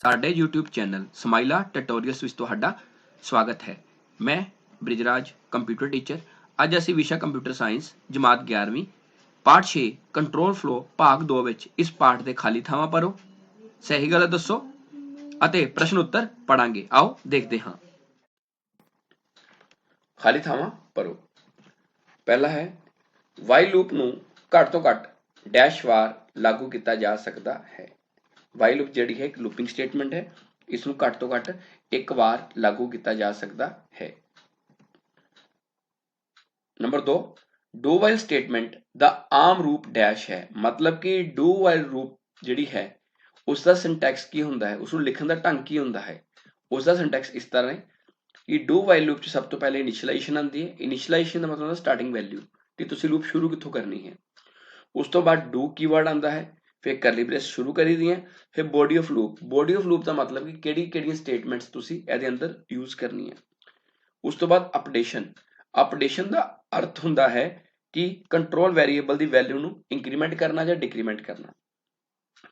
ਸਾਡੇ YouTube channel ਸਮਾਈਲਾ tutorials ਵਿੱਚ ਤੁਹਾਡਾ ਸਵਾਗਤ ਹੈ। ਮੈਂ ਬ੍ਰਿਜਰਾਜ ਕੰਪਿਊਟਰ ਟੀਚਰ। ਅੱਜ ਅਸੀਂ ਵਿਸ਼ਾ ਕੰਪਿਊਟਰ ਸਾਇੰਸ ਜਮਾਤ 11ਵੀਂ ਪਾਠ 6 ਕੰਟਰੋਲ ਫਲੋ ਭਾਗ 2 ਵਿੱਚ ਇਸ ਪਾਠ ਦੇ ਖਾਲੀ ਥਾਵਾਂ ਭਰੋ, ਸਹੀ ਗਲਤ ਦੱਸੋ ਅਤੇ ਪ੍ਰਸ਼ਨ ਉੱਤਰ ਪੜਾਂਗੇ। ਆਓ ਦੇਖਦੇ ਹਾਂ। ਖਾਲੀ ਥਾਵਾਂ ਭਰੋ। ਪਹਿਲਾ ਹੈ ਵਾਈਲ ਲੂਪ ਨੂੰ ਘੱਟ ਤੋਂ ਘੱਟ ਡੈਸ਼ ਵਾਰ ਲਾਗੂ ਕੀਤਾ ਜਾ ਸਕਦਾ ਹੈ। ਵਾਈਲ ਲੂਪ ਜਿਹੜੀ ਹੈ ਇੱਕ ਲੂਪਿੰਗ ਸਟੇਟਮੈਂਟ ਹੈ, ਇਸ ਨੂੰ ਘੱਟ ਤੋਂ ਘੱਟ ਇੱਕ ਵਾਰ ਲਾਗੂ ਕੀਤਾ ਜਾ ਸਕਦਾ ਹੈ। ਨੰਬਰ 2, ਡੂ ਵਾਈਲ ਸਟੇਟਮੈਂਟ ਦਾ ਆਮ ਰੂਪ ਡੈਸ਼ ਹੈ, ਮਤਲਬ ਕਿ ਡੂ ਵਾਈਲ ਰੂਪ ਜਿਹੜੀ ਹੈ ਉਸ ਦਾ ਸਿੰਟੈਕਸ ਕੀ ਹੁੰਦਾ ਹੈ, ਉਸ ਨੂੰ ਲਿਖਣ ਦਾ ਢੰਗ ਕੀ ਹੁੰਦਾ ਹੈ। ਉਸ ਦਾ ਸਿੰਟੈਕਸ ਇਸ ਤਰ੍ਹਾਂ ਹੈ ਕਿ ਡੂ ਵਾਈਲ ਲੂਪ 'ਚ ਸਭ ਤੋਂ ਪਹਿਲੇ ਇਨੀਸ਼ੀਅਲਾਈਜ਼ੇਸ਼ਨ ਆਉਂਦੀ ਹੈ। ਇਨੀਸ਼ੀਅਲਾਈਜ਼ੇਸ਼ਨ ਦਾ ਮਤਲਬ ਹੁੰਦਾ ਸਟਾਰਟਿੰਗ ਵੈਲਿਊ ਕਿ ਤੁਸੀਂ ਲੂਪ ਸ਼ੁਰੂ ਕਿੱਥੋਂ ਕਰਨੀ ਹੈ। ਉਸ ਤੋਂ ਬਾਅਦ ਡੂ ਕੀਵਰਡ ਆਉਂਦਾ ਹੈ, ਫਿਰ ਕਰਲੀ ਬ੍ਰੇਸ ਸ਼ੁਰੂ ਕਰੀ ਦੀਆਂ, ਫਿਰ body of loop. Body of loop ਦਾ ਮਤਲਬ ਕਿ ਕਿਹੜੀਆਂ ਸਟੇਟਮੈਂਟਸ ਤੁਸੀਂ ਇਹਦੇ ਅੰਦਰ ਯੂਜ਼ ਕਰਨੀਆਂ। ਉਸ ਤੋਂ ਬਾਅਦ ਅਪਡੇਸ਼ਨ। ਅਪਡੇਸ਼ਨ ਦਾ ਅਰਥ ਹੁੰਦਾ ਹੈ ਕਿ ਕੰਟਰੋਲ ਵੈਰੀਏਬਲ ਦੀ ਵੈਲਿਊ ਨੂੰ ਇੰਕਰੀਮੈਂਟ ਕਰਨਾ ਜਾਂ ਡਿਕਰੀਮੈਂਟ ਕਰਨਾ।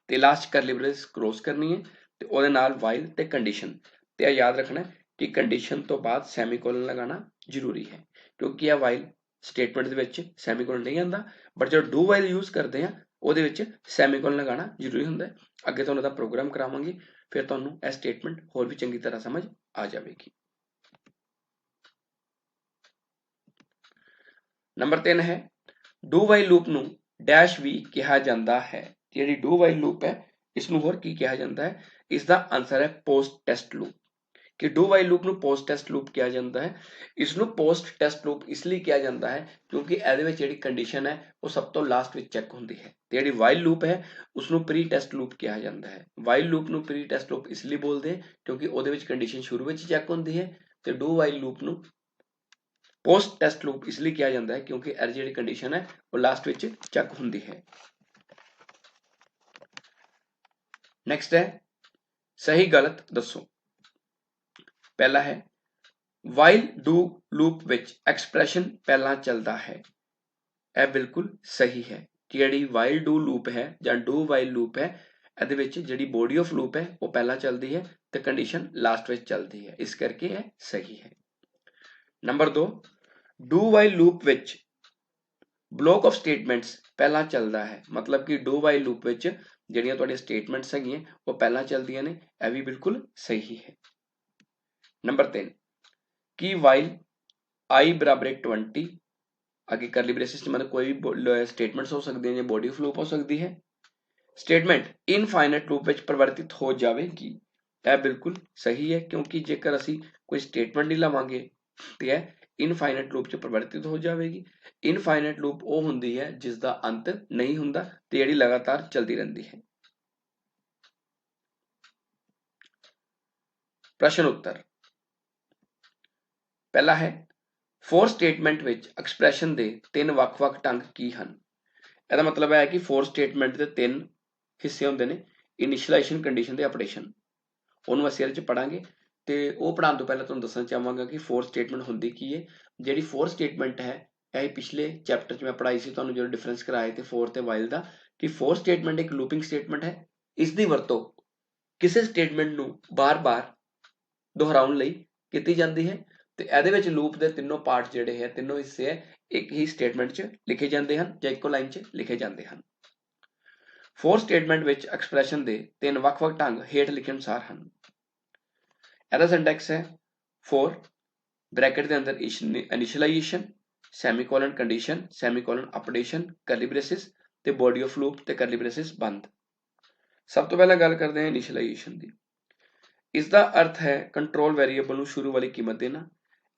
ਤੇ ਲਾਸਟ ਕਰਲੀ ਬ੍ਰੇਸ ਕਲੋਜ਼ ਕਰਨੀ ਹੈ ਤੇ ਉਹਦੇ ਨਾਲ ਵਾਈਲ ਤੇ ਕੰਡੀਸ਼ਨ। ਤੇ ਇਹ ਯਾਦ ਰੱਖਣਾ ਕਿ ਕੰਡੀਸ਼ਨ ਤੋਂ ਬਾਅਦ ਸੈਮੀਕੋਲਨ ਲਗਾਉਣਾ ਜ਼ਰੂਰੀ ਹੈ, ਕਿਉਂਕਿ ਇਹ ਵਾਈਲ ਸਟੇਟਮੈਂਟ ਦੇ ਵਿੱਚ ਸੈਮੀਕੋਲਨ ਨਹੀਂ ਆਉਂਦਾ, ਬਟ ਜਦੋਂ ਡੂ ਵਾਈਲ ਯੂਜ਼ ਕਰਦੇ ਆ ਉਹਦੇ ਵਿੱਚ ਸੈਮੀਕੋਲਨ ਲਗਾਉਣਾ ਜ਼ਰੂਰੀ ਹੁੰਦਾ ਹੈ। ਅੱਗੇ ਤੁਹਾਨੂੰ ਇਹਦਾ ਪ੍ਰੋਗਰਾਮ ਕਰਾਵਾਂਗੇ, ਫਿਰ ਤੁਹਾਨੂੰ ਇਹ ਸਟੇਟਮੈਂਟ ਹੋਰ ਵੀ ਚੰਗੀ ਤਰ੍ਹਾਂ ਸਮਝ ਆ ਜਾਵੇਗੀ। ਨੰਬਰ 3 ਹੈ ਡੂ ਵਾਈਲ ਲੂਪ ਨੂੰ ਡੈਸ਼ ਵੀ ਕਿਹਾ ਜਾਂਦਾ ਹੈ। ਜਿਹੜੀ ਡੂ ਵਾਈਲ ਲੂਪ ਹੈ ਇਸ ਨੂੰ ਹੋਰ ਕੀ ਕਿਹਾ ਜਾਂਦਾ ਹੈ? ਇਸ ਦਾ ਆਨਸਰ ਹੈ ਪੋਸਟ ਟੈਸਟ ਲੂਪ। ਕਿ ਡੂ ਵਾਈਲ ਲੂਪ ਨੂੰ ਪੋਸਟ ਟੈਸਟ ਲੂਪ ਕਿਹਾ ਜਾਂਦਾ ਹੈ। ਇਸ ਨੂੰ ਪੋਸਟ ਟੈਸਟ ਲੂਪ ਇਸ ਲਈ ਕਿਹਾ ਜਾਂਦਾ ਹੈ ਕਿਉਂਕਿ ਇਹਦੇ ਵਿੱਚ ਜਿਹੜੀ ਕੰਡੀਸ਼ਨ ਹੈ ਉਹ ਸਭ ਤੋਂ ਲਾਸਟ ਵਿੱਚ ਚੈੱਕ ਹੁੰਦੀ ਹੈ, ਤੇ ਜਿਹੜੀ ਵਾਈਲ ਲੂਪ ਹੈ ਉਸ ਨੂੰ ਪ੍ਰੀ ਟੈਸਟ ਲੂਪ ਕਿਹਾ ਜਾਂਦਾ ਹੈ। ਵਾਈਲ ਲੂਪ ਨੂੰ ਪ੍ਰੀ ਟੈਸਟ ਲੂਪ ਇਸ ਲਈ ਬੋਲਦੇ ਹੈ ਕਿਉਂਕਿ ਉਹਦੇ ਵਿੱਚ ਕੰਡੀਸ਼ਨ ਸ਼ੁਰੂ ਵਿੱਚ ਚੈੱਕ ਹੁੰਦੀ ਹੈ, ਤੇ ਡੂ ਵਾਈਲ ਲੂਪ ਨੂੰ ਪੋਸਟ ਟੈਸਟ ਲੂਪ ਇਸ ਲਈ ਕਿਹਾ ਜਾਂਦਾ ਹੈ ਕਿਉਂਕਿ ਇਹ ਜਿਹੜੀ ਕੰਡੀਸ਼ਨ ਹੈ ਉਹ ਲਾਸਟ ਵਿੱਚ ਚੈੱਕ ਹੁੰਦੀ ਹੈ। ਨੈਕਸਟ ਹੈ ਸਹੀ ਗਲਤ ਦੱਸੋ। ਪਹਿਲਾ ਹੈ ਵਾਈਲ ਡੂ ਲੂਪ ਵਿੱਚ ਐਕਸਪ੍ਰੈਸ਼ਨ ਪਹਿਲਾਂ ਚੱਲਦਾ ਹੈ। ਇਹ ਬਿਲਕੁਲ ਸਹੀ ਹੈ ਕਿ ਜਿਹੜੀ ਵਾਈਲ ਡੂ ਲੂਪ ਹੈ ਜਾਂ ਡੂ ਵਾਈਲ ਲੂਪ ਹੈ ਇਹਦੇ ਵਿੱਚ ਜਿਹੜੀ ਬੋਡੀ ਆਫ ਲੂਪ ਹੈ ਉਹ ਪਹਿਲਾਂ ਚੱਲਦੀ ਹੈ ਤੇ ਕੰਡੀਸ਼ਨ ਲਾਸਟ ਵਿੱਚ ਚੱਲਦੀ ਹੈ, ਇਸ ਕਰਕੇ ਇਹ ਸਹੀ ਹੈ। ਨੰਬਰ 2, ਡੂ ਵਾਈਲ ਲੂਪ ਵਿੱਚ ਬਲੋਕ ਆਫ ਸਟੇਟਮੈਂਟਸ ਪਹਿਲਾਂ ਚੱਲਦਾ ਹੈ, ਮਤਲਬ ਕਿ ਡੂ ਵਾਈਲ ਲੂਪ ਵਿੱਚ ਜਿਹੜੀਆਂ ਤੁਹਾਡੀਆਂ ਸਟੇਟਮੈਂਟਸ ਹੈਗੀਆਂ ਉਹ ਪਹਿਲਾਂ ਚੱਲਦੀਆਂ ਨੇ। ਇਹ ਵੀ ਬਿਲਕੁਲ ਸਹੀ ਹੈ। ਨੰਬਰ 3, ਕਿ ਵਾਈਲ i ਬਰਾਬਰ 20 ਅੱਗੇ ਕਰਲੀ ਬ੍ਰੇਸਿਸ 'ਚ ਮਤਲਬ ਕੋਈ ਵੀ ਸਟੇਟਮੈਂਟਸ ਹੋ ਸਕਦੀਆਂ ਜਾਂ ਬੋਡੀ ਆਫ ਲੂਪ ਹੋ ਸਕਦੀ ਹੈ। ਸਟੇਟਮੈਂਟ ਇਨਫਾਈਨਾਈਟ ਲੂਪ ਵਿੱਚ ਪਰਿਵਰਤਿਤ ਹੋ ਜਾਵੇਗੀ। ਇਹ ਬਿਲਕੁਲ ਸਹੀ ਹੈ ਕਿਉਂਕਿ ਜੇਕਰ ਅਸੀਂ ਕੋਈ ਸਟੇਟਮੈਂਟ ਨਹੀਂ ਲਵਾਂਗੇ ਤੇ ਇਹ ਇਨਫਾਈਨਾਈਟ ਲੂਪ 'ਚ ਪਰਿਵਰਤਿਤ ਹੋ ਜਾਵੇਗੀ। ਇਨਫਾਈਨਾਈਟ ਲੂਪ ਉਹ ਹੁੰਦੀ ਹੈ ਜਿਸ ਦਾ ਅੰਤ ਨਹੀਂ ਹੁੰਦਾ ਤੇ ਜਿਹੜੀ ਲਗਾਤਾਰ ਚੱਲਦੀ ਰਹਿੰਦੀ ਹੈ। ਪ੍ਰਸ਼ਨ ਉੱਤਰ। ਪਹਿਲਾ ਹੈ ਫੋਰ ਸਟੇਟਮੈਂਟ ਵਿੱਚ ਐਕਸਪ੍ਰੈਸ਼ਨ ਦੇ 3 ਵੱਖ-ਵੱਖ ਢੰਗ ਕੀ ਹਨ। ਇਹਦਾ ਮਤਲਬ ਹੈ ਕਿ ਫੋਰ ਸਟੇਟਮੈਂਟ ਦੇ 3 ਹਿੱਸੇ ਹੁੰਦੇ ਨੇ, ਇਨੀਸ਼ੀਅਲਾਈਜ਼ੇਸ਼ਨ, ਕੰਡੀਸ਼ਨ ਤੇ ਅਪਡੇਸ਼ਨ। ਉਹਨੂੰ ਅਸੀਂ ਇਹਦੇ 'ਚ ਪੜਾਂਗੇ ਤੇ ਉਹ ਪੜਾਉਣ ਤੋਂ ਪਹਿਲਾਂ ਤੁਹਾਨੂੰ ਦੱਸਣਾ ਚਾਹਾਂਗਾ ਕਿ ਫੋਰ ਸਟੇਟਮੈਂਟ ਹੁੰਦੀ ਕੀ ਹੈ। ਜਿਹੜੀ ਫੋਰ ਸਟੇਟਮੈਂਟ ਹੈ ਇਹ ਪਿਛਲੇ ਚੈਪਟਰ 'ਚ ਮੈਂ ਪੜਾਈ ਸੀ ਤੁਹਾਨੂੰ, ਜਦੋਂ ਡਿਫਰੈਂਸ ਕਰਾਏ ਤੇ ਫੋਰ ਤੇ ਵਾਈਲ ਦਾ, ਕਿ ਫੋਰ ਸਟੇਟਮੈਂਟ ਇੱਕ ਲੂਪਿੰਗ ਸਟੇਟਮੈਂਟ ਹੈ। ਇਸ ਦੀ ਵਰਤੋਂ ਕਿਸੇ ਸਟੇਟਮੈਂਟ ਨੂੰ ਬਾਰ-ਬਾਰ ਦੁਹਰਾਉਣ ਲਈ ਕੀਤੀ ਜਾਂਦੀ ਹੈ ਤੇ ਇਹਦੇ ਵਿੱਚ ਲੂਪ ਦੇ ਤਿੰਨੋਂ ਪਾਰਟ ਜਿਹੜੇ ਹੈ, ਤਿੰਨੋਂ ਹਿੱਸੇ ਹੈ, ਇੱਕ ਹੀ ਸਟੇਟਮੈਂਟ 'ਚ ਲਿਖੇ ਜਾਂਦੇ ਹਨ ਜਾਂ ਇੱਕੋ ਲਾਈਨ 'ਚ ਲਿਖੇ ਜਾਂਦੇ ਹਨ। ਫੋਰ ਸਟੇਟਮੈਂਟ ਵਿੱਚ ਐਕਸਪ੍ਰੈਸ਼ਨ ਦੇ 3 ਵੱਖ-ਵੱਖ ਢੰਗ ਹੇਠ ਲਿਖੇ ਅਨੁਸਾਰ ਹਨ। ਇਹਦਾ ਸਿੰਟੈਕਸ ਹੈ ਫੋਰ ਬ੍ਰੈਕਟ ਦੇ ਅੰਦਰ ਇਨੀਸ਼ੀਅਲਾਈਜ਼ੇਸ਼ਨ, ਸੈਮੀਕੋਲਨ ਕੰਡੀਸ਼ਨ, ਸੈਮੀਕੋਲਨ ਅਪਡੇਸ਼ਨ, ਕਰਲੀ ਬ੍ਰੇਸਿਸ ਤੇ ਬੋਡੀ ਆਫ ਲੂਪ ਤੇ ਕਰਲੀ ਬ੍ਰੇਸਿਸ ਬੰਦ। ਸਭ ਤੋਂ ਪਹਿਲਾਂ ਗੱਲ ਕਰਦੇ ਹਾਂ ਇਨੀਸ਼ੀਅਲਾਈਜ਼ੇਸ਼ਨ ਦੀ। ਇਸ ਦਾ ਅਰਥ ਹੈ ਕੰਟਰੋਲ ਵੈਰੀਏਬਲ ਨੂੰ ਸ਼ੁਰੂ ਵਾਲੀ ਕੀਮਤ ਦੇਣਾ।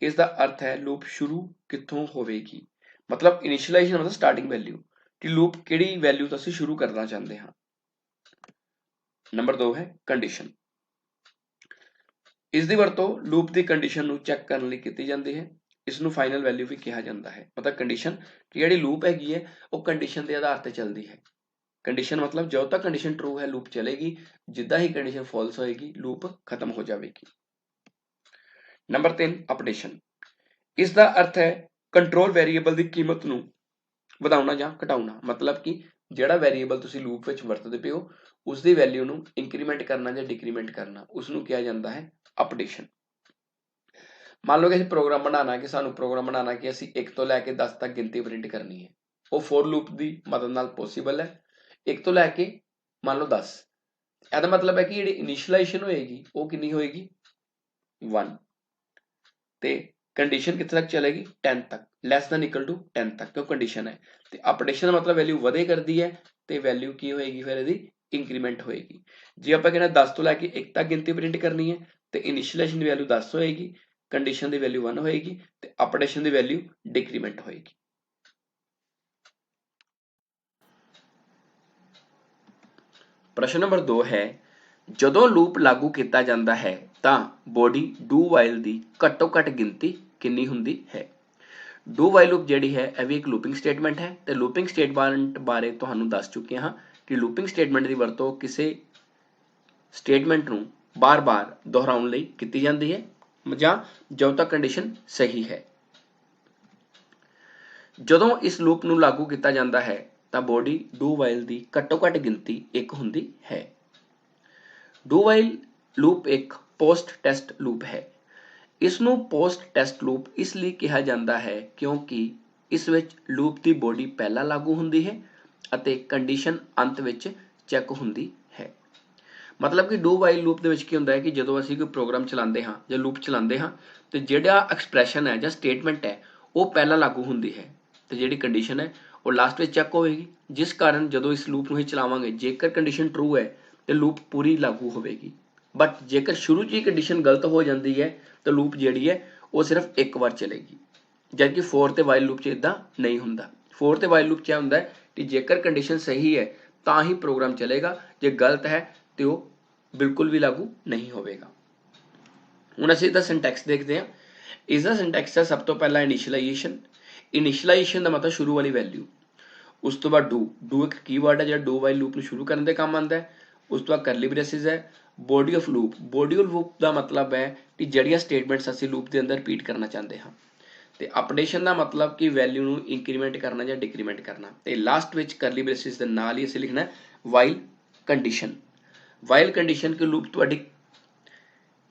ਇਸ ਦਾ ਅਰਥ ਹੈ ਲੂਪ ਸ਼ੁਰੂ ਕਿੱਥੋਂ ਹੋਵੇਗੀ, ਮਤਲਬ ਇਨੀਸ਼ੀਅਲਾਈਜ਼ੇਸ਼ਨ ਮਤਲਬ ਸਟਾਰਟਿੰਗ ਵੈਲਿਊ, ਕਿ ਲੂਪ ਕਿਹੜੀ ਵੈਲਿਊ ਤੋਂ ਅਸੀਂ ਸ਼ੁਰੂ ਕਰਨਾ ਚਾਹੁੰਦੇ ਹਾਂ। ਨੰਬਰ 2 ਹੈ ਕੰਡੀਸ਼ਨ। ਇਸ ਦੀ ਵਰਤੋਂ ਲੂਪ ਦੀ ਕੰਡੀਸ਼ਨ ਨੂੰ ਚੈੱਕ ਕਰਨ ਲਈ ਕੀਤੀ ਜਾਂਦੀ ਹੈ। ਇਸ ਨੂੰ ਫਾਈਨਲ ਵੈਲਿਊ ਵੀ ਕਿਹਾ ਜਾਂਦਾ ਹੈ, ਮਤਲਬ ਕੰਡੀਸ਼ਨ ਕਿ ਜਿਹੜੀ ਲੂਪ ਹੈਗੀ ਹੈ ਉਹ ਕੰਡੀਸ਼ਨ ਦੇ ਆਧਾਰ ਤੇ ਚੱਲਦੀ ਹੈ। ਕੰਡੀਸ਼ਨ ਮਤਲਬ ਜਦੋਂ ਤੱਕ ਕੰਡੀਸ਼ਨ ਟਰੂ ਹੈ ਲੂਪ ਚਲੇਗੀ, ਜਿੱਦਾਂ ਹੀ ਕੰਡੀਸ਼ਨ ਫਾਲਸ ਹੋਏਗੀ ਲੂਪ ਖਤਮ ਹੋ ਜਾਵੇਗੀ। Number 3 updation. ਇਸ ਦਾ ਅਰਥ ਹੈ ਕੰਟਰੋਲ ਵੈਰੀਏਬਲ ਦੀ ਕੀਮਤ ਨੂੰ ਵਧਾਉਣਾ ਜਾਂ ਘਟਾਉਣਾ, ਮਤਲਬ ਕਿ ਜਿਹੜਾ ਵੈਰੀਏਬਲ ਤੁਸੀਂ ਲੂਪ ਵਿੱਚ ਵਰਤਦੇ ਪਏ ਹੋ उसकी वैल्यू ਨੂੰ इंक्रीमेंट करना ਜਾਂ डिक्रीमेंट करना उसनों किया जाता है अपडेशन। मान लो कि प्रोग्राम बनाना कि सानू प्रोग्राम बनाना कि ਅਸੀਂ 1 ਤੋਂ ਲੈ ਕੇ 10 तक गिनती प्रिंट करनी है, वो फॉर लूप की मदद नाल पॉसिबल है। 1 ਤੋਂ ਲੈ ਕੇ मान लो 10, ਇਹਦਾ मतलब है कि ਜਿਹੜੀ इनिशियलाइजेशन होएगी वो कितनी होएगी 1 ਤੇ कंडीशन कितने तक चलेगी 10 तक, लैस दैन इक्वल टू 10 तक क्यों कंडीशन है। तो अपडेशन का मतलब वैल्यू वधे करती है तो वैल्यू की होएगी फिर ਇਹਦੀ इंक्रीमेंट होएगी। जे ਆਪਾਂ कहना 10 ਤੋਂ ਲੈ ਕੇ 1 तक गिनती प्रिंट करनी है तो इनिशियलाइजेशन की वैल्यू 10 होएगी, कंडीशन की वैल्यू 1 होएगी तो अपडेशन की वैल्यू डिक्रीमेंट होएगी। प्रश्न नंबर 2 है ਜਦੋਂ ਲੂਪ ਲਾਗੂ ਕੀਤਾ ਜਾਂਦਾ ਹੈ ਤਾਂ ਬੋਡੀ ਡੂ ਵਾਈਲ ਦੀ ਘੱਟੋ ਘੱਟ ਗਿਣਤੀ ਕਿੰਨੀ ਹੁੰਦੀ ਹੈ। ਡੂ ਵਾਈਲ ਲੂਪ ਜਿਹੜੀ ਹੈ ਇਹ ਵੀ ਇੱਕ ਲੂਪਿੰਗ ਸਟੇਟਮੈਂਟ ਹੈ ਤੇ ਲੂਪਿੰਗ ਸਟੇਟਮੈਂਟ ਬਾਰੇ ਤੁਹਾਨੂੰ ਦੱਸ ਚੁੱਕੇ ਹਾਂ ਕਿ ਲੂਪਿੰਗ ਸਟੇਟਮੈਂਟ ਦੀ ਵਰਤੋਂ ਕਿਸੇ ਸਟੇਟਮੈਂਟ ਨੂੰ ਬਾਰ-ਬਾਰ ਦੁਹਰਾਉਣ ਲਈ ਕੀਤੀ ਜਾਂਦੀ ਹੈ ਜਾਂ ਜਦੋਂ ਤੱਕ ਕੰਡੀਸ਼ਨ ਸਹੀ ਹੈ। ਜਦੋਂ ਇਸ ਲੂਪ ਨੂੰ ਲਾਗੂ ਕੀਤਾ ਜਾਂਦਾ ਹੈ ਤਾਂ ਬੋਡੀ ਡੂ ਵਾਈਲ ਦੀ ਘੱਟੋ ਘੱਟ ਗਿਣਤੀ 1 ਹੁੰਦੀ ਹੈ। ਡੂ ਵਾਈਲ ਲੂਪ ਇੱਕ ਪੋਸਟ ਟੈਸਟ ਲੂਪ ਹੈ। ਇਸ ਨੂੰ ਪੋਸਟ ਟੈਸਟ ਲੂਪ ਇਸ ਲਈ ਕਿਹਾ ਜਾਂਦਾ ਹੈ ਕਿਉਂਕਿ ਇਸ ਵਿੱਚ ਲੂਪ ਦੀ ਬੋਡੀ ਪਹਿਲਾਂ ਲਾਗੂ ਹੁੰਦੀ ਹੈ ਅਤੇ ਕੰਡੀਸ਼ਨ ਅੰਤ ਵਿੱਚ ਚੈੱਕ ਹੁੰਦੀ ਹੈ। मतलब कि डू वाइल लूप ਦੇ ਵਿੱਚ ਕੀ ਹੁੰਦਾ ਹੈ ਕਿ ਜਦੋਂ ਅਸੀਂ ਕੋਈ ਪ੍ਰੋਗਰਾਮ ਚਲਾਉਂਦੇ ਹਾਂ ਜਾਂ ਲੂਪ ਚਲਾਉਂਦੇ ਹਾਂ ਤੇ ਜਿਹੜਾ ਐਕਸਪ੍ਰੈਸ਼ਨ ਹੈ ਜਾਂ ਸਟੇਟਮੈਂਟ ਹੈ ਉਹ ਪਹਿਲਾਂ ਲਾਗੂ ਹੁੰਦੀ ਹੈ ਤੇ ਜਿਹੜੀ ਕੰਡੀਸ਼ਨ ਹੈ ਉਹ ਲਾਸਟ ਵਿੱਚ ਚੈੱਕ ਹੋਵੇਗੀ, ਜਿਸ ਕਾਰਨ ਜਦੋਂ ਇਸ ਲੂਪ ਨੂੰ ਹੀ ਚਲਾਵਾਂਗੇ ਜੇਕਰ ਕੰਡੀਸ਼ਨ ਟਰੂ ਹੈ ਤੇ ਲੂਪ ਪੂਰੀ ਲਾਗੂ ਹੋਵੇਗੀ। ਬਟ ਜੇਕਰ ਸ਼ੁਰੂ 'ਚ ਹੀ ਕੰਡੀਸ਼ਨ ਗਲਤ ਹੋ ਜਾਂਦੀ ਹੈ ਤਾਂ ਲੂਪ ਜਿਹੜੀ ਹੈ ਉਹ ਸਿਰਫ ਇੱਕ ਵਾਰ ਚਲੇਗੀ, ਜਦਕਿ ਫੋਰ ਤੇ ਵਾਈਲ ਲੂਪ 'ਚ ਇਦਾਂ ਨਹੀਂ ਹੁੰਦਾ। ਫੋਰ ਤੇ ਵਾਈਲ ਲੂਪ 'ਚ ਹੁੰਦਾ ਹੈ ਕਿ ਜੇਕਰ ਕੰਡੀਸ਼ਨ ਸਹੀ ਹੈ ਤਾਂ ਹੀ ਪ੍ਰੋਗਰਾਮ ਚਲੇਗਾ, ਜੇ ਗਲਤ ਹੈ ਤੇ ਉਹ बिल्कुल भी लागू नहीं होगा। हुण असीं इहदा सिंटैक्स देखते हैं। इसका सिंटैक्स है सब तो पहला इनिशियलाइजेशन। इनिशियलाइजेशन का मतलब शुरू वाली वैल्यू, उस तो बाद डू एक कीवर्ड है जो डू वाइल लूप नूं शुरू करने के काम आता है। उस तो बाद करली ब्रेसिस है। Body of loop, body of loop का मतलब है कि जिहड़ियां स्टेटमेंट्स असीं लूप के अंदर रिपीट करना चाहते हाँ। तो अपडेशन का मतलब कि वैल्यू नूं इंक्रीमेंट करना या डिक्रीमेंट करना। तो लास्ट में करली ब्रेसिस के नाल ही असीं लिखना वाइल कंडीशन। वाइल कंडीशन के लूप तुहाडी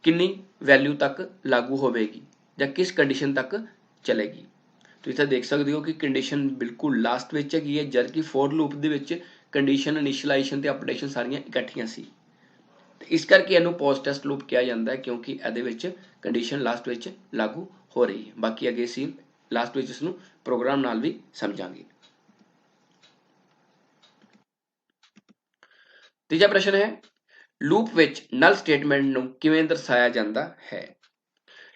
कितनी वैल्यू तक लागू होगी या किस कंडीशन तक चलेगी। तो इतना देख सकते हो कि कंडीशन बिल्कुल लास्ट में है, जबकि फोर लूप के कंडीशन इनिशियलाइजेशन ते अपडेशन सारियां इकट्ठियां सी। इस करके इहनूं पोस्ट टेस्ट लूप कहा जाता है क्योंकि इहदे कंडीशन लास्ट में लागू हो रही है। बाकी अगे असीं लास्ट में इसनूं प्रोग्राम नाल भी समझांगे। तीजा प्रश्न है लूप विच नल स्टेटमेंट नूं किवें दर्शाया जाता है।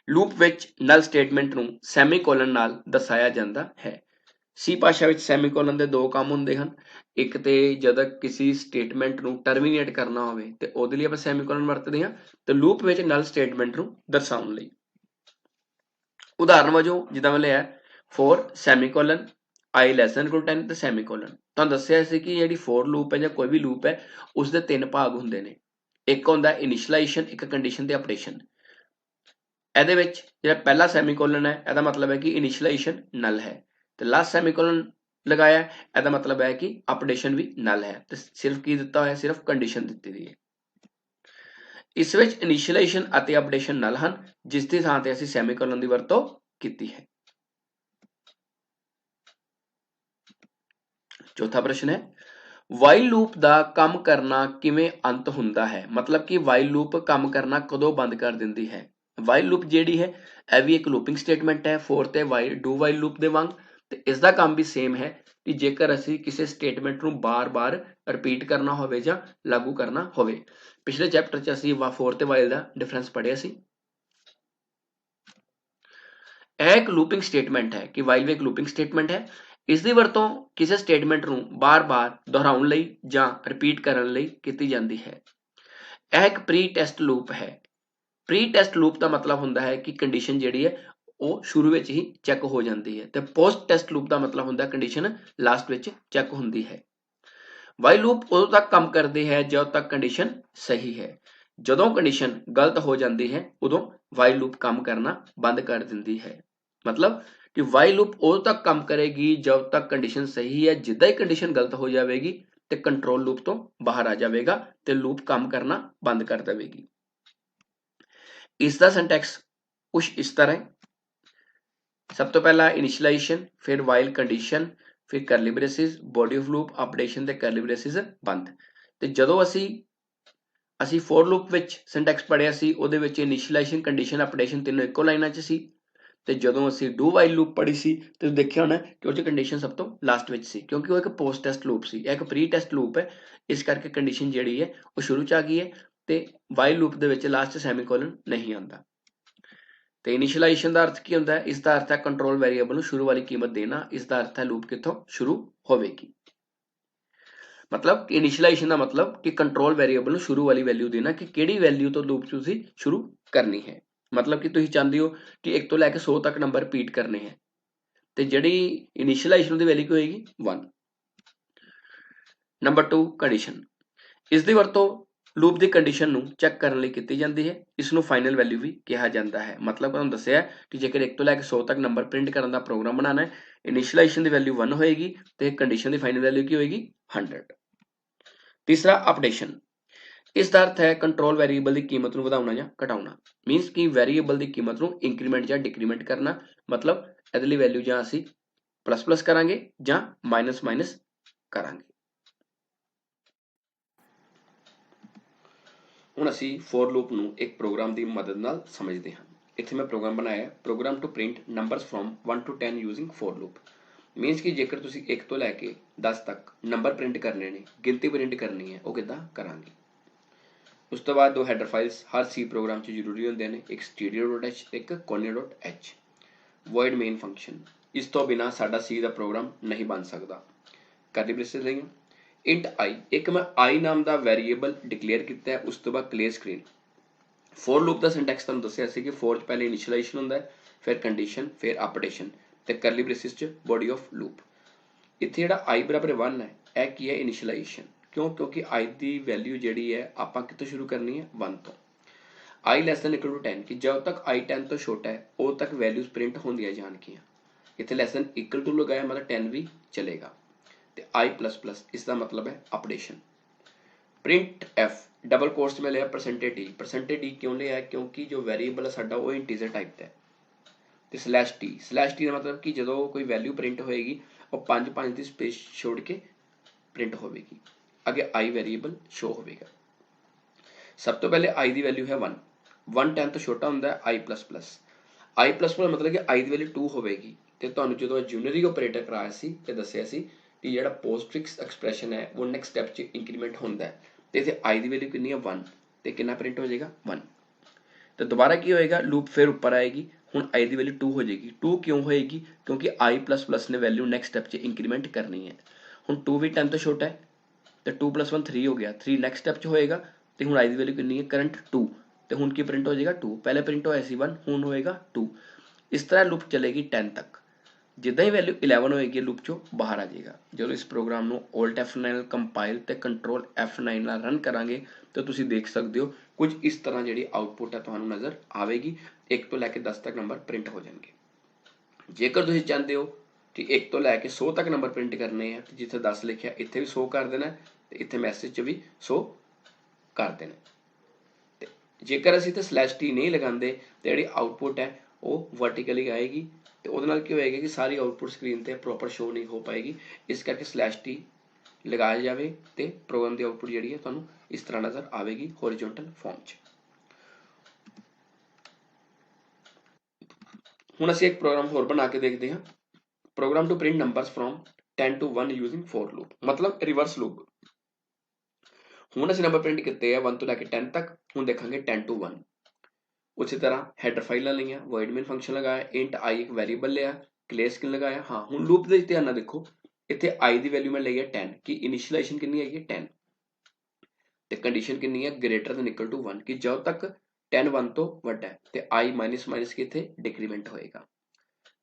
लूप विच नल स्टेटमेंट नूं सैमीकोलन नाल दर्शाया जाता है। सी भाषा विच सैमीकोलन दे दो काम हुंदे हन। एक ते जद किसी स्टेटमेंट नूं टर्मीनेट करना होवे ते उहदे लई आपां सैमीकोलन वरतदे हां। ते लूप विच नल स्टेटमेंट नूं दर्शाउण लई उदाहरण वजों जिद्दां मैं लिया for semicolon I less than equal 10 ते सैमीकोलन। तुहानूं दस्सिआ सी कि जिहड़ी फॉर लूप है जां कोई भी लूप है उसदे तीन भाग हुंदे ने। एक होंदा इनिशियलाइजेशन, एक कंडीशन ते अपडेशन। ਇਹਦੇ ਵਿੱਚ ਜਿਹੜਾ ਪਹਿਲਾ ਸੈਮੀकोलन है ਇਹਦਾ मतलब है कि इनिशियलाइजेशन नल है, तो लास्ट सैमीकोलन लगाया ਇਹਦਾ मतलब है कि अपडेशन भी नल है। तो सिर्फ की दिता होया, सिर्फ कंडीशन दी हुई है। इस ਵਿੱਚ इनिशियलाइजेशन ਅਤੇ अपडेशन नल ਹਨ, जिस ਦੀ ਥਾਂ ਤੇ ਅਸੀਂ ਸੈਮੀकोलन ਦੀ ਵਰਤੋਂ ਕੀਤੀ है। चौथा प्रश्न है वाइल लूप का काम करना किवें अंत हुंदा है। मतलब कि वाइल लूप काम करना कदों बंद कर दिंदी है। वाइल लूप जिहड़ी है यह भी एक लूपिंग स्टेटमेंट है फोर ते वाइल डू वाइल लूप दे वांग। ते इसका काम भी सेम है कि जेकर असीं किसी स्टेटमेंट नूं बार बार रिपीट करना होवे जां लागू करना होवे। पिछले चैप्टर च असीं फोर ते वाइल दा डिफरेंस पढ़िया सी। यह एक लूपिंग स्टेटमेंट है कि वाइल भी एक लूपिंग स्टेटमेंट है। इसकी वरतों किसी स्टेटमेंट नूं बार बार दोहराउण लई जां रिपीट करन लई कीती जांदी है। यह एक प्री टेस्ट लूप है। प्री टेस्ट लूप का मतलब हुंदा है कि कंडीशन जिहड़ी है वो शुरू विच ही चैक हो जाती है। तो पोस्ट टेस्ट लूप का मतलब हुंदा कंडीशन लास्ट विच चैक हुंदी है। वाइल लूप उदों तक काम करदी है जदों तक कंडीशन सही है। जदों कंडीशन गलत हो जाती है उदों वाइल लूप काम करना बंद कर दिंदी है। मतलब कि वाइल लूप उदों तक काम करेगी जब तक कंडीशन सही है, जिद्दां ही कंडीशन गलत हो जाएगी ਤੇ ਕੰਟਰੋਲ ਲੂਪ ਤੋਂ ਬਾਹਰ ਆ ਜਾਵੇਗਾ ਤੇ ਲੂਪ ਕੰਮ ਕਰਨਾ ਬੰਦ ਕਰ ਦੇਵੇਗੀ। ਇਸ ਦਾ ਸਿੰਟੈਕਸ ਕੁਛ ਇਸ ਤਰ੍ਹਾਂ ਹੈ। ਸਭ ਤੋਂ ਪਹਿਲਾਂ ਇਨੀਸ਼ੀਲਾਈजेशन, ਫਿਰ ਵਾਈਲ ਕੰਡੀਸ਼ਨ, ਫਿਰ ਕਰਲੀ braces, body of loop, updation ਤੇ ਕਰਲੀ ਬ੍ਰੇਸਿਸ ਬੰਦ। ਤੇ ਜਦੋਂ ਅਸੀਂ ਫੋਰ ਲੂਪ ਵਿੱਚ ਸਿੰਟੈਕਸ ਪੜ੍ਹਿਆ ਸੀ ਉਹਦੇ ਵਿੱਚ ਇਨੀਸ਼ੀਲਾਈजेशन, ਕੰਡੀਸ਼ਨ, ਅਪਡੇਸ਼ਨ ਤਿੰਨੋਂ ਇੱਕੋ ਲਾਈਨਾਂ 'ਚ ਸੀ। ਤੇ ਜਦੋਂ ਅਸੀਂ ਡੂ ਵਾਈਲ ਲੂਪ ਪੜ੍ਹੀ ਸੀ ਤੇ ਦੇਖਿਆ ਹੋਣਾ ਕਿ ਉਹ 'ਚ ਕੰਡੀਸ਼ਨ ਸਭ ਤੋਂ ਲਾਸਟ ਵਿੱਚ ਸੀ, ਕਿਉਂਕਿ ਉਹ ਇੱਕ ਪੋਸਟ ਟੈਸਟ ਲੂਪ ਸੀ, ਇਹ ਇੱਕ ਪ੍ਰੀ ਟੈਸਟ ਲੂਪ ਹੈ, ਇਸ ਕਰਕੇ ਕੰਡੀਸ਼ਨ ਜਿਹੜੀ ਹੈ ਉਹ ਸ਼ੁਰੂ 'ਚ ਆ ਗਈ ਹੈ ਤੇ ਵਾਈਲ ਲੂਪ ਦੇ ਵਿੱਚ ਲਾਸਟ ਸੈਮੀਕੋਲਨ ਨਹੀਂ ਆਉਂਦਾ। ਤੇ ਇਨੀਸ਼ੀਲਾਈजेशन ਦਾ ਅਰਥ ਕੀ ਹੁੰਦਾ ਹੈ? ਇਸ ਦਾ ਅਰਥ ਹੈ ਕੰਟਰੋਲ ਵੇਰੀਏਬਲ ਨੂੰ ਸ਼ੁਰੂ ਵਾਲੀ ਕੀਮਤ ਦੇਣਾ। ਇਸ ਦਾ ਅਰਥ ਹੈ ਲੂਪ ਕਿੱਥੋਂ ਸ਼ੁਰੂ ਹੋਵੇਗੀ। मतलब इनिशियलाइजेशन का मतलब कि कंट्रोल वेरिएबल ਨੂੰ ਸ਼ੁਰੂ ਵਾਲੀ ਵੈਲਿਊ ਦੇਣਾ ਕਿ ਕਿਹੜੀ ਵੈਲਿਊ ਤੋਂ ਲੂਪ ਤੁਸੀਂ ਸ਼ੁਰੂ ਕਰਨੀ ਹੈ। मतलब कि ਤੁਸੀਂ ਚਾਹੁੰਦੇ ਹੋ ਕਿ 1 ਤੋਂ ਲੈ ਕੇ 100 ਤੱਕ ਨੰਬਰ ਰਿਪੀਟ ਕਰਨੇ ਹੈ ਤੇ ਜਿਹੜੀ ਇਨੀਸ਼ੀਅਲਾਈजेशन ਦੀ ਵੈਲਿਊ ਕੀ ਹੋਏਗੀ 1। Number 2 condition. ਇਸ ਦੀ ਵਰਤੋਂ ਲੂਪ ਦੀ ਕੰਡੀਸ਼ਨ ਨੂੰ ਚੈੱਕ ਕਰਨ ਲਈ ਕੀਤੀ ਜਾਂਦੀ ਹੈ। ਇਸ ਨੂੰ ਫਾਈਨਲ ਵੈਲਿਊ ਵੀ ਕਿਹਾ ਜਾਂਦਾ ਹੈ। मतलब ਤੁਹਾਨੂੰ ਦੱਸਿਆ ਕਿ ਜੇਕਰ 1 ਤੋਂ ਲੈ ਕੇ 100 ਤੱਕ ਨੰਬਰ ਪ੍ਰਿੰਟ ਕਰਨ ਦਾ ਪ੍ਰੋਗਰਾਮ ਬਣਾਉਣਾ ਹੈ, ਇਨੀਸ਼ੀਅਲਾਈजेशन ਦੀ ਵੈਲਿਊ 1 ਹੋਏਗੀ ਤੇ ਕੰਡੀਸ਼ਨ ਦੀ ਫਾਈਨਲ ਵੈਲਿਊ ਕੀ ਹੋਏਗੀ 100। तीसरा अपडेशन। इस ਦਾ ਅਰਥ ਹੈ ਕੰਟਰੋਲ ਵੇਰੀਏਬਲ ਦੀ ਕੀਮਤ ਨੂੰ ਵਧਾਉਣਾ ਜਾਂ ਘਟਾਉਣਾ। ਮੀਨਸ ਕਿ ਵੇਰੀਏਬਲ ਦੀ ਕੀਮਤ ਨੂੰ ਇੰਕਰੀਮੈਂਟ ਜਾਂ ਡਿਕਰੀਮੈਂਟ ਕਰਨਾ। मतलब ਇਹਦੇ ਲਈ ਵੈਲਿਊ ਜਾਂ ਅਸੀਂ ਪਲੱਸ ਪਲੱਸ ਕਰਾਂਗੇ ਜਾਂ ਮਾਈਨਸ ਮਾਈਨਸ ਕਰਾਂਗੇ। ਹੁਣ ਅਸੀਂ ਫੋਰ ਲੂਪ ਨੂੰ ਇੱਕ ਪ੍ਰੋਗਰਾਮ ਦੀ ਮਦਦ ਨਾਲ ਸਮਝਦੇ ਹਾਂ। ਇੱਥੇ ਮੈਂ ਪ੍ਰੋਗਰਾਮ ਬਣਾਇਆ program to print numbers from 1 to 10 using for loop. Means ਕਿ ਜੇਕਰ ਤੁਸੀਂ 1 ਤੋਂ ਲੈ ਕੇ 10 ਤੱਕ ਨੰਬਰ ਪ੍ਰਿੰਟ ਕਰਨੇ ਨੇ, ਗਿਣਤੀ ਪ੍ਰਿੰਟ ਕਰਨੀ ਹੈ, ਉਹ ਕਿੱਦਾਂ ਕਰਾਂਗੇ। ਉਸ ਤੋਂ ਬਾਅਦ 2 ਹੈਡਰ ਫਾਈਲਸ ਹਰ C ਪ੍ਰੋਗਰਾਮ 'ਚ ਜ਼ਰੂਰੀ ਹੁੰਦੇ ਨੇ, ਇੱਕ studio.h ਤੇ ਇੱਕ conio.h। void main ਫੰਕਸ਼ਨ, ਇਸ ਤੋਂ ਬਿਨਾਂ ਸਾਡਾ C ਦਾ ਪ੍ਰੋਗਰਾਮ ਨਹੀਂ ਬਣ ਸਕਦਾ। ਕਰਲੀ ਬ੍ਰੇਸਿਸ ਲਈਆਂ int i, ਇੱਕ ਮੈਂ i ਨਾਮ ਦਾ ਵੈਰੀਏਬਲ ਡਿਕਲੇਅਰ ਕੀਤਾ ਹੈ। ਉਸ ਤੋਂ ਬਾਅਦ clear screen. For loop the syntax ਤੁਹਾਨੂੰ ਦੱਸਿਆ ਸੀ ਕਿ ਫੋਰ 'ਚ ਪਹਿਲੇ ਇਨੀਸ਼ੀਅਲਾਈजेशन ਹੁੰਦਾ ਹੈ, ਫਿਰ ਕੰਡੀਸ਼ਨ, ਫਿਰ ਅਪਡੇਸ਼ਨ ਤੇ ਕਰਲੀ ਬ੍ਰੇਸਿਸ 'ਚ ਬੋਡੀ ਆਫ ਲੂਪ। ਇੱਥੇ ਜਿਹੜਾ i ਬਰਾਬਰ 1 ਹੈ ਇਹ ਕੀ ਹੈ ਇਨੀਸ਼ੀਅਲਾਈजेशन। ਕਿਉਂ? ਕਿਉਂਕਿ i ਦੀ ਵੈਲਿਊ ਜਿਹੜੀ ਹੈ ਆਪਾਂ ਕਿੱਥੋਂ ਸ਼ੁਰੂ ਕਰਨੀ ਹੈ 1 ਤੋਂ। i less than equal to 10 ਕਿ ਜਦੋਂ ਤੱਕ i 10 ਤੋਂ ਛੋਟਾ ਹੈ ਉਦੋਂ ਤੱਕ ਵੈਲਿਊਜ਼ ਪ੍ਰਿੰਟ ਹੁੰਦੀਆਂ ਜਾਣਗੀਆਂ। ਇੱਥੇ ਲੈਸ ਦੈਨ ਇਕੁਅਲ ਟੂ ਲਗਾਇਆ ਮਤਲਬ 10 ਵੀ ਚਲੇਗਾ। ਤੇ i ਪਲੱਸ ਪਲੱਸ ਇਸ ਦਾ ਮਤਲਬ ਹੈ updation. Print f double quotes में लिया परसेंटेज d। परसेंटेज d क्यों लिया है? क्योंकि जो वेरिएबल है साडा वो इंटीजर टाइप का है। ਤੇ ਸਲੈਸ਼ ਟੀ ਦਾ ਮਤਲਬ ਕਿ ਜਦੋਂ ਕੋਈ ਵੈਲਿਊ ਪ੍ਰਿੰਟ ਹੋਏਗੀ ਉਹ 5 ਦੀ ਸਪੇਸ ਛੋੜ ਕੇ ਪ੍ਰਿੰਟ ਹੋਵੇਗੀ, ਅੱਗੇ i ਵੇਰੀਏਬਲ ਸ਼ੋ ਹੋਵੇਗਾ। ਸਭ ਤੋਂ ਪਹਿਲੇ i ਦੀ ਵੈਲਿਊ ਹੈ 1, 1 10 ਤੋਂ ਛੋਟਾ ਹੁੰਦਾ ਹੈ i plus plus. i plus plus ਮਤਲਬ ਕਿ i ਦੀ ਵੈਲਿਊ 2 ਹੋਵੇਗੀ। ਤੇ ਤੁਹਾਨੂੰ ਜਦੋਂ ਜੂਨਰੀ ਆਪਰੇਟਰ ਕਰਾਇਆ ਸੀ ਤੇ ਦੱਸਿਆ ਸੀ ਕਿ ਜਿਹੜਾ ਪੋਸਟਫਿਕਸ ਐਕਸਪ੍ਰੈਸ਼ਨ ਹੈ ਉਹ ਨੈਕਸਟ ਸਟੈਪ 'ਚ ਇੰਕਰੀਮੈਂਟ ਹੁੰਦਾ ਹੈ ਤੇ ਇੱਥੇ i ਦੀ ਵੈਲਿਊ ਕਿੰਨੀ ਹੈ 1 ਤੇ ਕਿੰਨਾ ਪ੍ਰਿੰਟ ਹੋ ਜਾਏਗਾ 1। ਤੇ ਦੁਬਾਰਾ ਕੀ ਹੋਏਗਾ ਲੂਪ ਫਿਰ ਉੱਪਰ ਆਏਗੀ। ਹੁਣ i ਦੀ ਵੈਲਿਊ 2 ਹੋ ਜਾਏਗੀ। 2 ਕਿਉਂ ਹੋਏਗੀ? ਕਿਉਂਕਿ i ਪਲੱਸ ਪਲੱਸ ਨੇ ਵੈਲਿਊ ਨੈਕਸਟ ਸਟੈਪ 'ਚ ਇੰਕਰੀਮੈਂਟ ਕਰਨੀ ਹੈ। ਹੁਣ 2 ਵੀ 10 ਤੋਂ ਛੋਟਾ ਹੈ ਤੇ 2 + 1 3 ਹੋ ਗਿਆ। 3 ਨੈਕਸਟ ਸਟੈਪ 'ਚ ਹੋਏਗਾ ਤੇ ਹੁਣ i ਦੀ ਵੈਲਿਊ ਕਿੰਨੀ ਹੈ ਕਰੰਟ 2 ਤੇ ਹੁਣ ਕੀ ਪ੍ਰਿੰਟ ਹੋ ਜਾਏਗਾ 2। ਪਹਿਲੇ ਪ੍ਰਿੰਟ ਹੋਇਆ ਸੀ 1, ਹੁਣ ਹੋਏਗਾ 2। ਇਸ ਤਰ੍ਹਾਂ ਲੂਪ ਚਲੇਗੀ 10 ਤੱਕ। ਜਿੱਦਾਂ ਹੀ ਵੈਲਿਊ 11 ਹੋਏਗੀ ਲੂਪ 'ਚੋਂ ਬਾਹਰ ਆ ਜਾਏਗਾ। ਜਦੋਂ ਇਸ ਪ੍ਰੋਗਰਾਮ ਨੂੰ Alt F9 ਕੰਪਾਈਲ ਤੇ ਕੰਟਰੋਲ F9 ਨਾਲ ਰਨ ਕਰਾਂਗੇ ਤਾਂ ਤੁਸੀਂ ਦੇਖ ਸਕਦੇ ਹੋ ਕੁਝ ਇਸ ਤਰ੍ਹਾਂ ਜਿਹੜੀ ਆਊਟਪੁੱਟ ਹੈ ਤੁਹਾਨੂੰ ਨਜ਼ਰ ਆਵੇਗੀ। 1 ਤੋਂ ਲੈ ਕੇ 10 ਤੱਕ ਨੰਬਰ ਪ੍ਰਿੰਟ ਹੋ ਜਾਣਗੇ। ਜੇਕਰ ਤੁਸੀਂ ਚਾਹੁੰਦੇ ਹੋ ਕਿ 1 ਤੋਂ ਲੈ ਕੇ 100 ਤੱਕ ਨੰਬਰ ਪ੍ਰਿੰਟ ਕਰਨੇ ਆ ਤੇ ਜਿੱਥੇ 10 ਲਿਖਿਆ ਇੱਥੇ ਵੀ 100 ਕਰ ਦੇਣਾ ਤੇ ਇੱਥੇ ਮੈਸੇਜ 'ਚ ਵੀ 100 ਕਰ ਦੇਣਾ। ਤੇ ਜੇਕਰ ਅਸੀਂ ਤੇ /t ਨਹੀਂ ਲਗਾਉਂਦੇ ਤੇ ਜਿਹੜੀ ਆਊਟਪੁੱਟ ਹੈ ਉਹ ਵਰਟੀਕਲੀ ਆਏਗੀ ਤੇ ਉਹਦੇ ਨਾਲ ਕੀ ਹੋਏਗਾ ਕਿ ਸਾਰੀ ਆਊਟਪੁੱਟ ਸਕਰੀਨ ਤੇ ਪ੍ਰੋਪਰ ਸ਼ੋ ਨਹੀਂ ਹੋ ਪਾਏਗੀ। ਇਸ ਕਰਕੇ /t ਲਗਾਇਆ ਜਾਵੇ ਤੇ ਪ੍ਰੋਗਰਾਮ ਦੀ ਆਊਟਪੁੱਟ ਜਿਹੜੀ ਹੈ ਤੁਹਾਨੂੰ ਇਸ ਤਰ੍ਹਾਂ ਨਜ਼ਰ ਆਵੇਗੀ ਹੋਰੀਜ਼ੋਨਟਲ ਫਾਰਮ 'ਚ। ਹੁਣ ਅਸੀਂ ਇੱਕ ਪ੍ਰੋਗਰਾਮ ਹੋਰ ਬਣਾ ਕੇ ਦੇਖਦੇ ਹਾਂ। Program to print numbers from 10 to 1 using for loop, ਮਤਲਬ ਰਿਵਰਸ ਲੂਪ। ਹੁਣ ਅਸੀਂ ਨੰਬਰ ਪ੍ਰਿੰਟ ਕੀਤੇ ਆ 1 ਤੋਂ ਲੈ ਕੇ 10 ਤੱਕ। ਹੁਣ ਦੇਖਾਂਗੇ 10 to 1। ਉਸੇ ਤਰ੍ਹਾਂ ਹੈਡਰ ਫਾਈਲਾਂ ਲਈਆਂ, void main ਫੰਕਸ਼ਨ ਲਗਾਇਆ, int i ਇੱਕ ਵੈਰੀਏਬਲ ਲਿਆ, ਕਲੀਅਰ ਸਕਰੀਨ ਲਗਾਇਆ। ਹਾਂ ਹੁਣ ਲੂਪ ਦੇ ਧਿਆਨ ਨਾਲ ਦੇਖੋ ਇੱਥੇ i ਦੀ ਵੈਲਿਊ ਮੈਂ ਲਈ ਹੈ 10 ਕਿ ਇਨੀਸ਼ੀਅਲਾਈजेशन ਕਿੰਨੀ ਹੈਗੀ 10 ਤੇ ਕੰਡੀਸ਼ਨ ਕਿੰਨੀ ਹੈ ਗ੍ਰੇਟਰ ਦੈਨ ਇਕੁਅਲ ਟੂ 1 ਕਿ ਜਦੋਂ ਤੱਕ 10 1 ਤੋਂ ਵੱਡਾ ਹੈ ਤੇ i ਮਾਈਨਸ ਮਾਈਨਸ ਕਿੱਥੇ ਡਿਕਰੀਮੈਂਟ ਹੋਏਗਾ।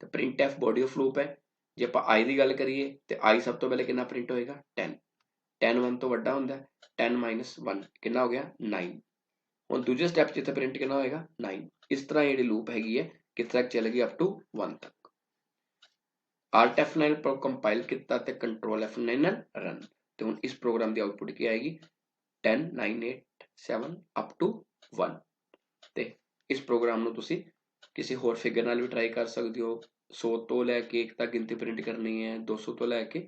ਤੇ printf ਬੋਡੀ ਆਫ ਲੂਪ ਹੈ। ਜੇ ਆਪਾਂ i ਦੀ ਗੱਲ ਕਰੀਏ ਤੇ i ਸਭ ਤੋਂ ਪਹਿਲੇ ਕਿੰਨਾ ਪ੍ਰਿੰਟ ਹੋਏਗਾ 10 10 1 ਤੋਂ ਵੱਡਾ ਹੁੰਦਾ ਹੈ 10 ਮਾਈਨਸ 1 ਕਿੰਨਾ ਹੋ ਗਿਆ 9। ਹੁਣ ਦੂਜੇ ਸਟੈਪ 'ਚ ਇੱਥੇ ਪ੍ਰਿੰਟ ਕਿੰਨਾ ਹੋਏਗਾ 9। ਇਸ ਤਰ੍ਹਾਂ ਜਿਹੜੀ ਲੂਪ ਹੈਗੀ ਹੈ ਕਿੱਥੇ ਤੱਕ ਚੱਲੇਗੀ ਅਪ ਟੂ 1 ਤੱਕ। Alt F9 ਕੰਪਾਈਲ ਕੀਤਾ ਤੇ ਕੰਟਰੋਲ F9 ਨਾਲ ਰਨ तो हुण इस प्रोग्राम की आउटपुट की आएगी 10 9 8 7 अप टू 1। तो इस प्रोग्राम नूं तुसीं किसी होर फिगर नाल भी ट्राई कर सकते हो। 100 तो लैके 1 तक गिनती प्रिंट करनी है, 200 तो लैके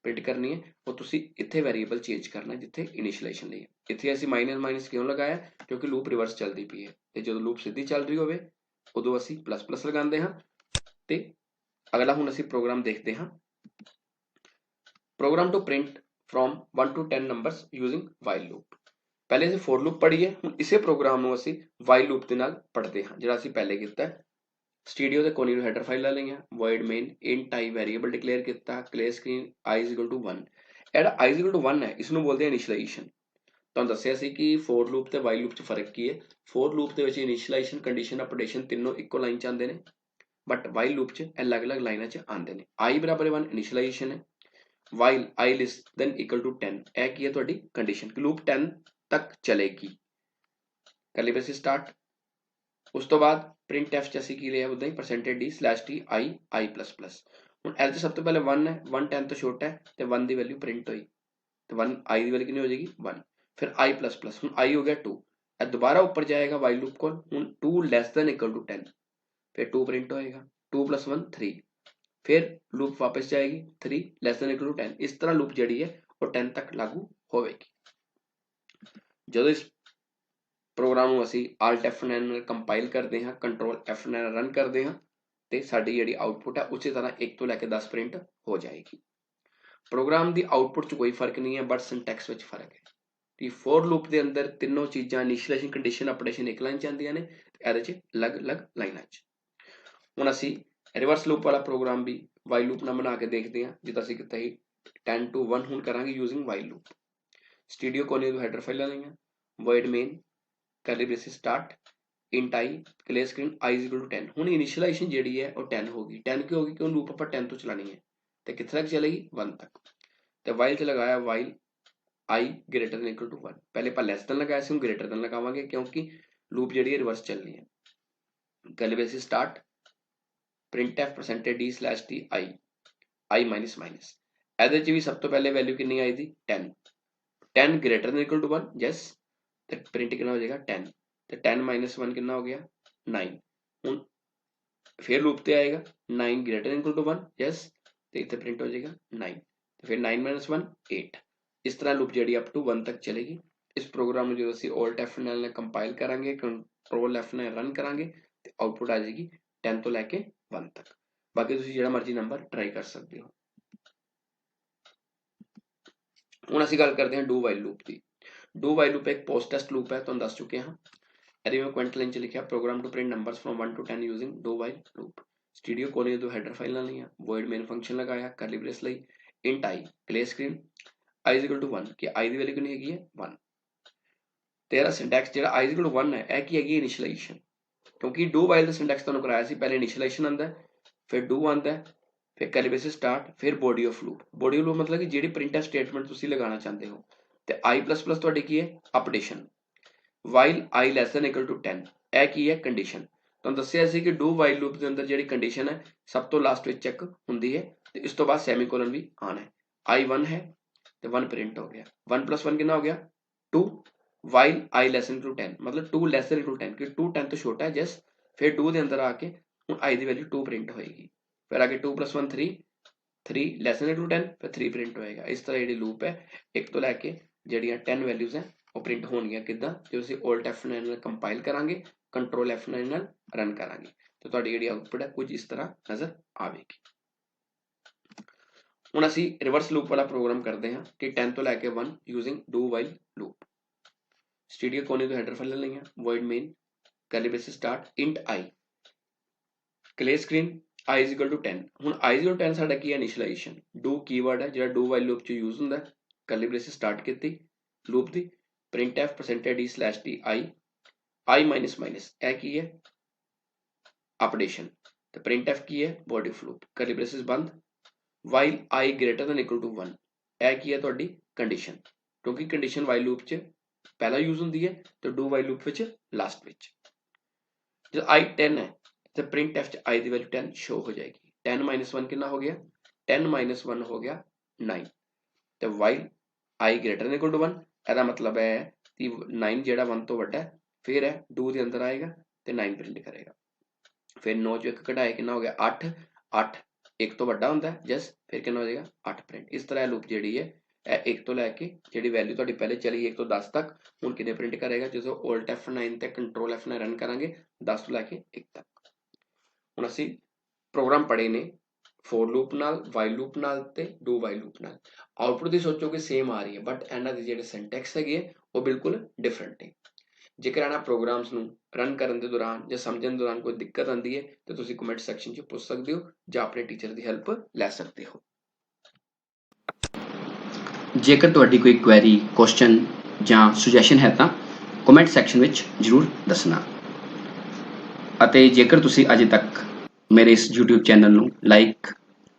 प्रिंट करनी है, वो तुसीं इत्थे वेरीएबल चेंज करना जिथे इनिशियलाइजेशन लई। इत्थे असीं माइनस माइनस क्यों लगाया, क्योंकि लूप रिवर्स चलती पई है, ते जदों लूप सीधी चल रही होवे उदों असीं प्लस प्लस लगांदे हां। ते अगला हुण असीं प्रोग्राम देखते हां, program to print from 1 to 10 numbers using while loop. पहले असीं फोर लूप पढ़ी है, हुण इसे प्रोग्राम नूं असीं वाइल लूप दे नाल पढ़दे हां, जिहड़ा असीं पहले कीता है। स्टूडियो ते कोनी हैडर फाइल लईआं, void main int I variable declare किया, clear screen i is equal to 1। ਜਿਹੜਾ i इज इक्वल टू 1 है इसनूं बोलते हैं इनिशियलाइजेशन। तुहानूं दस्सिया सी कि फोर लूप ते वाइल लूप च फर्क की है। फोर लूप दे विच इनिशियलाइजेशन कंडीशन अपडेशन तीनों इक्को लाइन च आंदे ने, बट वाइल लूप च अलग अलग लाइनां च आंदे ने। i बराबर 1 इनिशियलाइजेशन है, while i less than equal to 10 यह की है तुहाडी कंडीशन कि लूप 10 तक चलेगी। करली ब्रेसिस स्टार्ट, उस तो बाद प्रिंट एफ च असीं की लिया उदां ही percentage D slash T I I plus plus. हुण एल च सब तो पहले 1 है, 1 10 तो छोटा है तो 1 की वैल्यू प्रिंट हुई, तो 1 आई की वैल्यू कितनी हो जाएगी 1। फिर आई प्लस प्लस, हुण आई हो गया 2, दोबारा ऊपर जाएगा वाइल लूप को, हुण 2 लैस देन इक्वल टू 10, फिर 2 प्रिंट होएगा, 2 + 1 3, फिर लूप वापस जाएगी 3 लैस देन इक्वल टू 10। इस तरह लूप जिहड़ी है वो 10 तक लागू होवेगी। जदों इस प्रोग्राम नूं असीं Alt F9 नाल कंपाइल करते हैं, कंट्रोल F9 रन करते हैं, तो साडी जिहड़ी आउटपुट है उसी तरह 1 तो लैके 10 प्रिंट हो जाएगी। प्रोग्राम की आउटपुट च कोई फर्क नहीं है, बट सिंटैक्स विच फर्क है कि फोर लूप के अंदर तीनों चीज़ां इनिशियलाइजेशन कंडीशन अपडेशन एक लाइन च आंदियां ने, इहदे च अलग अलग लाइनां च। हुण असीं रिवर्स लूप वाला प्रोग्राम भी वाइल लूप नाल बना के देखते हैं, जिद्दां असीं कीता ਸੀ 10 to 1 हुण करांगे यूजिंग वाइल लूप। स्टूडियो कोने तो हैडर फाइलां लईआं, void main curly braces start int I clear screen i is equal to 10। हुण इनिशियलाइजेशन जिहड़ी है वो 10 होगी। 10 क्यों होगी, क्यों लूप आपां 10 तो चलानी है, तो कित्थे तक चलेगी 1 तक। तो वाइल च लगाया while i greater than equal to 1, पहले आपां लैस देन लगाया सी, हुण ग्रेटर देन लगावांगे क्योंकि लूप जिहड़ी है रिवर्स चलनी है। करली braces start print F percentage D slash T I I minus minus, इहदे च भी सब तो पहले वैल्यू कितनी आई थी 10, 10 greater than equal to 1 yes, तो प्रिंट कितना हो जाएगा 10, तो 10 - 1 कितना हो गया 9। हुण फिर लूप ते आएगा 9 greater than equal to 1 yes, तो इत्थे प्रिंट हो जाएगा 9, तो फिर 9 - 1 8। इस तरह लूप जिहड़ी अप टू 1 तक चलेगी। इस प्रोग्राम में जो असीं Alt F9 नाल कंपाइल करांगे, कंट्रोल F9 रन करांगे, तो आउटपुट आ जाएगी 10 तो लैके 1 तक। बाकी तुसीं जिहड़ा मर्जी नंबर ट्राई कर सकते हो। हुण असीं गल करते हैं डू वाइल लूप की। डू वाइल लूप एक पोस्ट टेस्ट लूप है, तुहानूं दस चुके हाँ। यदि मैं क्वेंट लाइन च लिखा program to print numbers from 1 to 10 using do while loop. Studio कोने तो हैडर फाइल ली, वॉइड मेन फंक्शन लगाया, करली ब्रेस लई int I clear screen i is equal to 1 कि i की वैल्यू कितनी हैगी है 1। तेरा सिंटैक्स जिहड़ा i इज इक्वल टू 1 है यह की हैगी इनिशियलाइजेशन, क्योंकि डू वाइल दा सिंटैक्स तुहानूं कराया सी, पहले इनिशियलाइजेशन आंदा है, फिर डू आंदा है, फिर करली ब्रेस स्टार्ट, फिर body of loop. Body of loop मतलब कि जिहड़ी प्रिंट स्टेटमेंट तुसीं लगाना चाहते हो, तो i प्लस प्लस तुहाडी की है updation, while i less than equal to 10 यह की है कंडीशन। तुहानूं दस्सिया सी कि डू वाइल लूप के अंदर जिहड़ी कंडीशन है सब तो लास्ट में चेक हुंदी है, तो इस तो बाद सैमीकोलन भी आना है। i 1 है तो 1 प्रिंट हो गया, 1 + 1 कितना हो गया 2, while i less than equal to 10 मतलब 2 लैस देन इक्वल टू 10 कि 2 10 तो छोटा है जस्ट, फिर 2 के अंदर आके हुण i की वैल्यू 2 प्रिंट होएगी, फिर आगे 2 + 1 3, 3 लैस देन इक्वल टू 10 फिर 3 प्रिंट होएगा। इस तरह जिहड़ी लूप है एक तो लैके जिहड़ियां 10 वैल्यूज हैं वो प्रिंट होणगियां किद्दां, जो असीं Alt F9 नाल कंपाइल करांगे, कंट्रोल F9 नाल रन करांगे, तो तुहाडी जिहड़ी आउटपुट है कुछ इस तरह नज़र आवेगी। हुण असीं रिवर्स लूप वाला प्रोग्राम करते हैं कि 10 तो लैके 1 using do while loop. Studio कोने तो हैडर फाइल लईआं, void main curly brace start int I clear screen i is equal to 10। हुण i इज इक्वल टू 10 साडा की है इनिशियलाइजेशन, डू कीवर्ड है जिहड़ा डू वाइल लूप च यूज हुंदा है। करली ब्रेस स्टार्ट कीती लूप दी, print F percentage D slash T I I minus minus यह की है अपडेशन, तो प्रिंट एफ की है body of loop, curly braces बंद, while I greater than equal to 1 यह की है तुहाडी कंडीशन, क्योंकि कंडीशन वाइल लूप च पहला यूज हुंदी है तो डू वाइल लूप विच लास्ट विच। जब i 10 है तो प्रिंट एफ च i की वैल्यू 10 शो हो जाएगी। 10 - 1 कितना हो गया 10 - 1 हो गया 9, तो while i greater than equal to 1, ਇਹਦਾ ਮਤਲਬ ਹੈ ਕਿ 9 ਜਿਹੜਾ 1 ਤੋਂ ਵੱਡਾ ਹੈ, ਫਿਰ ਹੈ do ਦੇ ਅੰਦਰ ਆਏਗਾ ਤੇ 9 ਪ੍ਰਿੰਟ ਕਰੇਗਾ। ਫਿਰ 9 ਚੋਂ 1 ਘਟਾਏ ਕਿੰਨਾ ਹੋ ਗਿਆ 8, 8 1 ਤੋਂ ਵੱਡਾ ਹੁੰਦਾ ਹੈ ਜਸ, ਫਿਰ ਕਿੰਨਾ ਹੋ ਜਾਏਗਾ 8 ਪ੍ਰਿੰਟ। ਇਸ ਤਰ੍ਹਾਂ ਇਹ ਲੂਪ ਜਿਹੜੀ ਹੈ ਇਹ 1 ਤੋਂ ਲੈ ਕੇ ਜਿਹੜੀ ਵੈਲਿਊ ਤੁਹਾਡੀ ਪਹਿਲੇ ਚਲੀ 1 ਤੋਂ 10 ਤੱਕ, ਹੁਣ ਕਿੰਨੇ ਪ੍ਰਿੰਟ ਕਰੇਗਾ ਜਦੋਂ Alt F9 ਤੇ Control F9 ਰਨ ਕਰਾਂਗੇ 10 ਤੋਂ ਲੈ ਕੇ 1 ਤੱਕ। ਹੁਣ ਅਸੀਂ ਪ੍ਰੋਗਰਾਮ ਪੜ੍ਹੇ ਨੇ ਫੋਰ ਲੂਪ ਨਾਲ, ਵਾਈਲ ਲੂਪ ਨਾਲ ਤੇ ਡੂ ਵਾਈਲ ਲੂਪ ਨਾਲ। ਆਊਟਪੁੱਟ ਦੀ ਸੋਚੋਗੇ ਸੇਮ ਆ ਰਹੀ ਹੈ, ਬਟ ਇਹਨਾਂ ਦੀ ਜਿਹੜੇ ਸਿੰਟੈਕਸ ਹੈਗੇ ਉਹ ਬਿਲਕੁਲ ਡਿਫਰੈਂਟ ਹੈ। ਜੇਕਰ ਇਹਨਾਂ ਪ੍ਰੋਗਰਾਮਸ ਨੂੰ ਰਨ ਕਰਨ ਦੇ ਦੌਰਾਨ ਜਾਂ ਸਮਝਣ ਦੇ ਦੌਰਾਨ ਕੋਈ ਦਿੱਕਤ ਆਉਂਦੀ ਹੈ ਤੇ ਤੁਸੀਂ ਕਮੈਂਟ ਸੈਕਸ਼ਨ 'ਚ ਪੁੱਛ ਸਕਦੇ ਹੋ ਜਾਂ ਆਪਣੇ ਟੀਚਰ ਦੀ ਹੈਲਪ ਲੈ ਸਕਦੇ ਹੋ। ਜੇਕਰ ਤੁਹਾਡੀ ਕੋਈ ਕੁਐਰੀ, ਕੁਐਸਚਨ ਜਾਂ ਸੁਜੈਸ਼ਨ ਹੈ ਤਾਂ ਕਮੈਂਟ ਸੈਕਸ਼ਨ ਵਿੱਚ ਜ਼ਰੂਰ ਦੱਸਣਾ। ਅਤੇ ਜੇਕਰ ਤੁਸੀਂ ਅਜੇ ਤੱਕ ਮੇਰੇ ਇਸ YouTube ਚੈਨਲ ਨੂੰ ਲਾਈਕ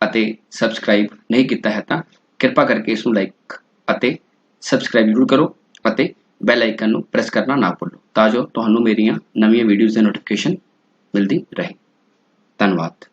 ਅਤੇ ਸਬਸਕ੍ਰਾਈਬ ਨਹੀਂ ਕੀਤਾ ਹੈ ਤਾਂ ਕਿਰਪਾ ਕਰਕੇ ਇਸ ਨੂੰ ਲਾਈਕ ਅਤੇ ਸਬਸਕ੍ਰਾਈਬ ਜ਼ਰੂਰ ਕਰੋ ਅਤੇ ਬੈਲ ਆਈਕਨ ਨੂੰ ਪ੍ਰੈਸ ਕਰਨਾ ਨਾ ਭੁੱਲੋ ਤਾਂ ਜੋ ਤੁਹਾਨੂੰ ਮੇਰੀਆਂ ਨਵੀਆਂ ਵੀਡੀਓਜ਼ ਦੀ ਨੋਟੀਫਿਕੇਸ਼ਨ ਮਿਲਦੀ ਰਹੇ। ਧੰਨਵਾਦ।